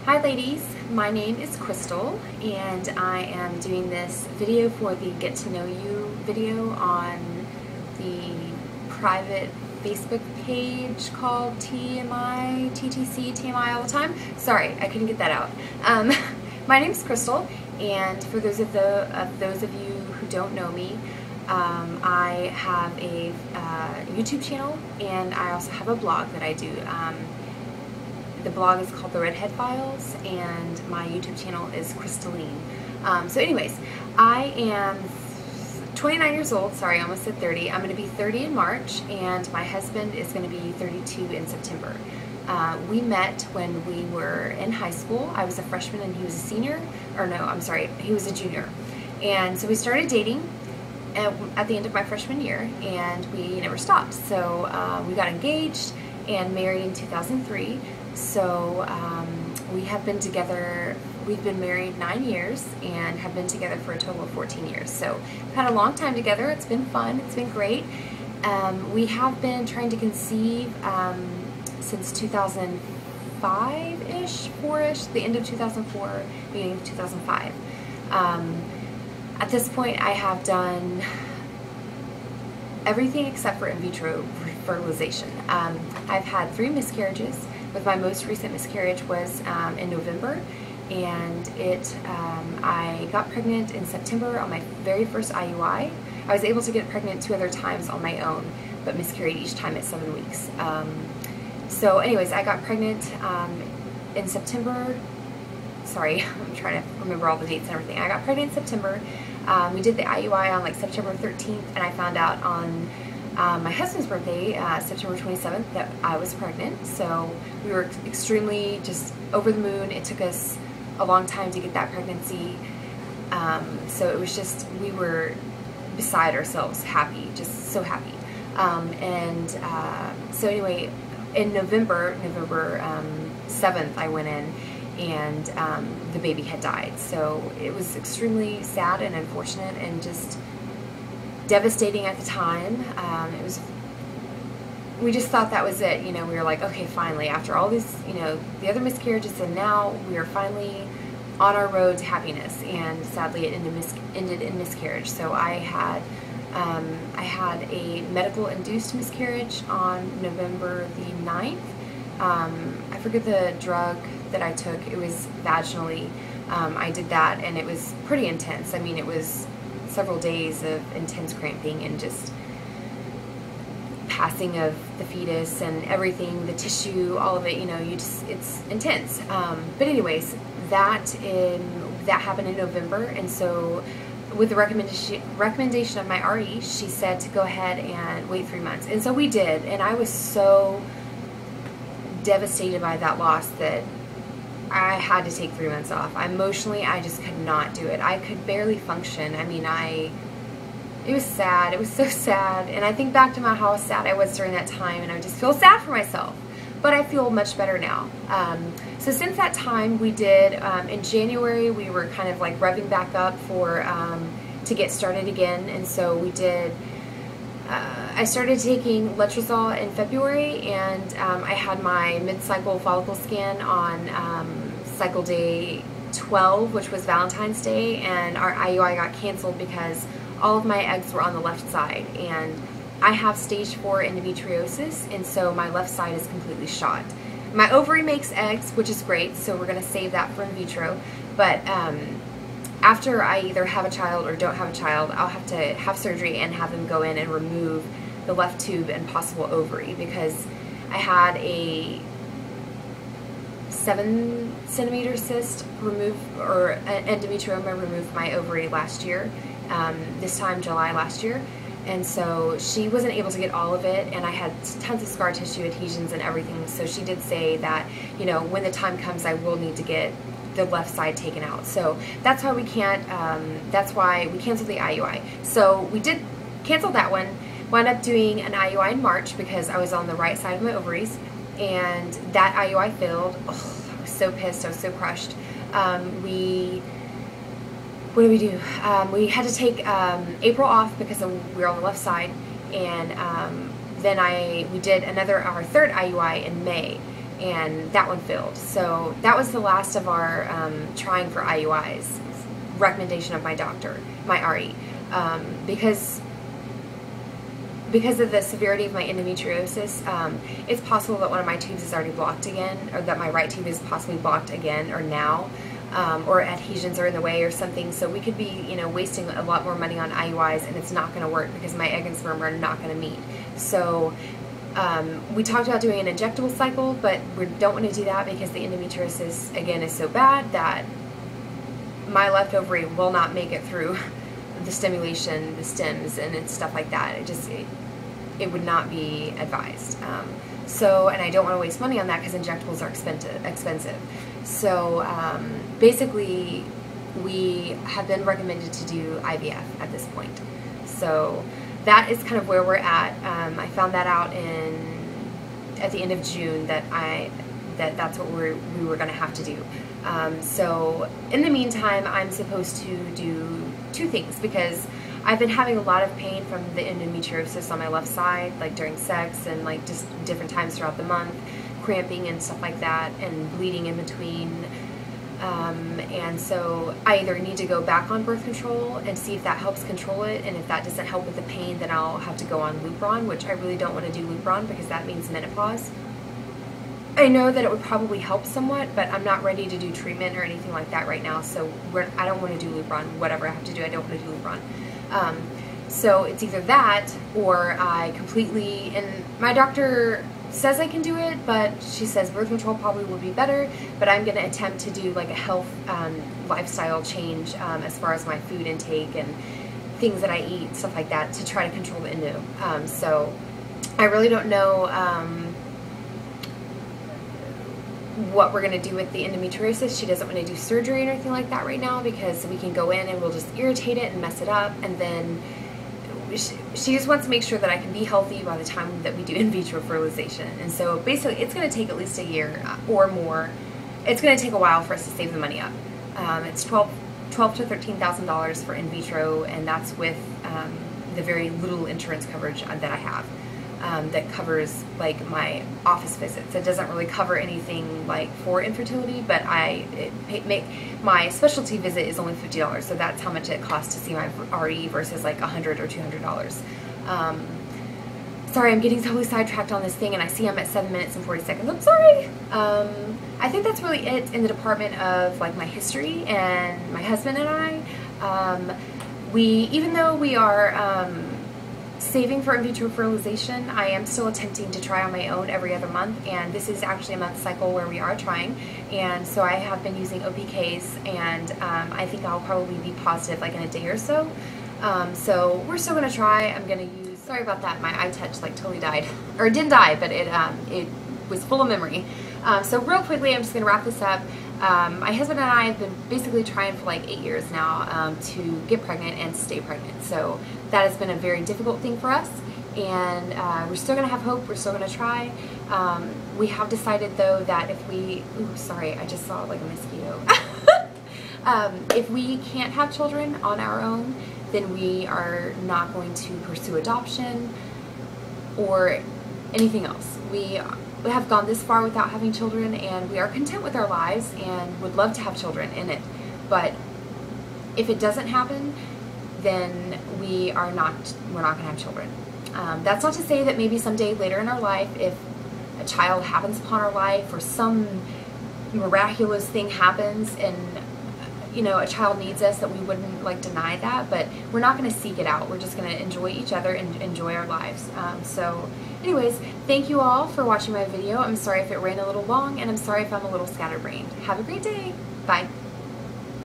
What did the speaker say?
Hi ladies, my name is Crystal and I am doing this video for the Get to Know You video on the private Facebook page called TTC all the time. Sorry, I couldn't get that out. My name is Crystal, and for those of you who don't know me, I have a YouTube channel and I also have a blog that I do. The blog is called The Redhead Files, and my YouTube channel is Crystalline. So anyways, I am 29 years old. Sorry, I almost said 30. I'm going to be 30 in March, and my husband is going to be 32 in September. We met when we were in high school. I was a freshman and he was a senior. Or no, I'm sorry, he was a junior. And so we started dating at the end of my freshman year, and we never stopped. So we got engaged and married in 2003. So we have been together, we've been married 9 years and have been together for a total of 14 years. So we've had a long time together. It's been fun. It's been great. We have been trying to conceive since 2005-ish, 4-ish, the end of 2004, beginning of 2005. At this point, I have done everything except for in vitro fertilization. I've had 3 miscarriages, with my most recent miscarriage was in November, and I got pregnant in September on my very first IUI. I was able to get pregnant 2 other times on my own, but miscarried each time at 7 weeks. So anyways, I got pregnant in September. Sorry, I'm trying to remember all the dates and everything. I got pregnant in September. We did the IUI on like September 13th, and I found out on my husband's birthday, September 27th, that I was pregnant. So we were extremely just over the moon. It took us a long time to get that pregnancy. So it was just, we were beside ourselves, happy, just so happy. So anyway, in November 7th, I went in, and the baby had died. So it was extremely sad and unfortunate and just devastating at the time. We just thought that was it. You know, we were like, okay, finally, after all these, the other miscarriages, and now we are finally on our road to happiness. And sadly, it ended in miscarriage. So I had a medical-induced miscarriage on November the 9th. I forget the drug that I took. It was vaginally. I did that, and it was pretty intense. I mean, it was several days of intense cramping and just passing of the fetus and everything, the tissue, all of it, it's intense. But anyways, that happened in November, and so with the recommendation of my RE, she said to go ahead and wait 3 months. And so we did, and I was so devastated by that loss that I had to take 3 months off. Emotionally, I just could not do it. I could barely function. I mean, it was sad. It was so sad. And I think back to how sad I was during that time, and I just feel sad for myself. But I feel much better now. So since that time, we did, in January, we were kind of like revving back up to get started again. And so we did, I started taking letrozole in February, and I had my mid-cycle follicle scan on cycle day 12, which was Valentine's Day, and our IUI got canceled because all of my eggs were on the left side, and I have stage 4 endometriosis, and so my left side is completely shot. My ovary makes eggs, which is great, so we're going to save that for in vitro, but after I either have a child or don't have a child, I'll have to have surgery and have them go in and remove the left tube and possible ovary, because I had a 7-centimeter cyst removed, or an endometrioma removed from my ovary last year, this time July last year, and so she wasn't able to get all of it, and I had tons of scar tissue adhesions and everything. So she did say that, when the time comes, I will need to get the left side taken out. So that's why we can't, that's why we canceled the IUI. So we did cancel that one, wound up doing an IUI in March because I was on the right side of my ovaries, and that IUI failed. Oh, I was so pissed, I was so crushed. What did we do? We had to take April off because we were on the left side, and then we did our 3rd IUI in May. and that one failed. So that was the last of our trying for IUIs, recommendation of my doctor, my RE, because of the severity of my endometriosis. It's possible that one of my tubes is already blocked again, or that my right tube is possibly blocked again or now, or adhesions are in the way or something. So we could be, you know, wasting a lot more money on IUIs, and it's not going to work because my egg and sperm are not going to meet. So we talked about doing an injectable cycle, but we don't want to do that because the endometriosis, again, is so bad that my left ovary will not make it through the stimulation, the stems, and stuff like that. It would not be advised. So, and I don't want to waste money on that because injectables are expensive. So basically, we have been recommended to do IVF at this point. So that is kind of where we're at. I found that out at the end of June that's what we were going to have to do. So in the meantime, I'm supposed to do two things because I've been having a lot of pain from the endometriosis on my left side, like during sex and like just different times throughout the month, cramping and stuff like that, and bleeding in between. And so I either need to go back on birth control and see if that helps control it, and if that doesn't help with the pain, then I'll have to go on Lupron, which I really don't want to do Lupron because that means menopause. I know that it would probably help somewhat, but I'm not ready to do treatment or anything like that right now, so I don't want to do Lupron. Whatever I have to do, I don't want to do Lupron. So it's either that or I completely, and my doctor says I can do it, but she says birth control probably would be better, but I'm going to attempt to do like a health lifestyle change as far as my food intake and things that I eat, stuff like that, to try to control the endo. So I really don't know what we're going to do with the endometriosis. She doesn't want to do surgery or anything like that right now because we can go in and we'll just irritate it and mess it up, and then she just wants to make sure that I can be healthy by the time that we do in vitro fertilization. And so basically it's going to take at least a year or more. It's going to take a while for us to save the money up. It's $12,000 to $13,000 for in vitro, and that's with the very little insurance coverage that I have. That covers like my office visits. It doesn't really cover anything like for infertility, but my specialty visit is only $50, so that's how much it costs to see my RE versus like $100 or $200. Sorry, I'm getting totally sidetracked on this thing, and I see I'm at 7 minutes and 40 seconds. I'm sorry. I think that's really it in the department of like my history and my husband and I. Even though we are saving for in vitro fertilization, I am still attempting to try on my own every other month, and this is actually a month cycle where we are trying, and so I have been using OPKs, and I think I'll probably be positive like in a day or so. So we're still going to try. I'm going to use, sorry about that, my iTouch like totally died, or it didn't die, but it was full of memory. So real quickly, I'm just going to wrap this up. My husband and I have been basically trying for like 8 years now to get pregnant and stay pregnant. So that has been a very difficult thing for us, and we're still going to have hope. We're still going to try. We have decided though that if we, ooh, sorry, I just saw like a mosquito. If we can't have children on our own, then we are not going to pursue adoption or anything else. We have gone this far without having children, and we are content with our lives and would love to have children in it. But if it doesn't happen, then we're not going to have children. That's not to say that maybe someday later in our life, if a child happens upon our life or some miraculous thing happens and you know, a child needs us, that we wouldn't like deny that, but we're not going to seek it out. We're just going to enjoy each other and enjoy our lives. So anyways, thank you all for watching my video. I'm sorry if it ran a little long, and I'm sorry if I'm a little scatterbrained. Have a great day. Bye.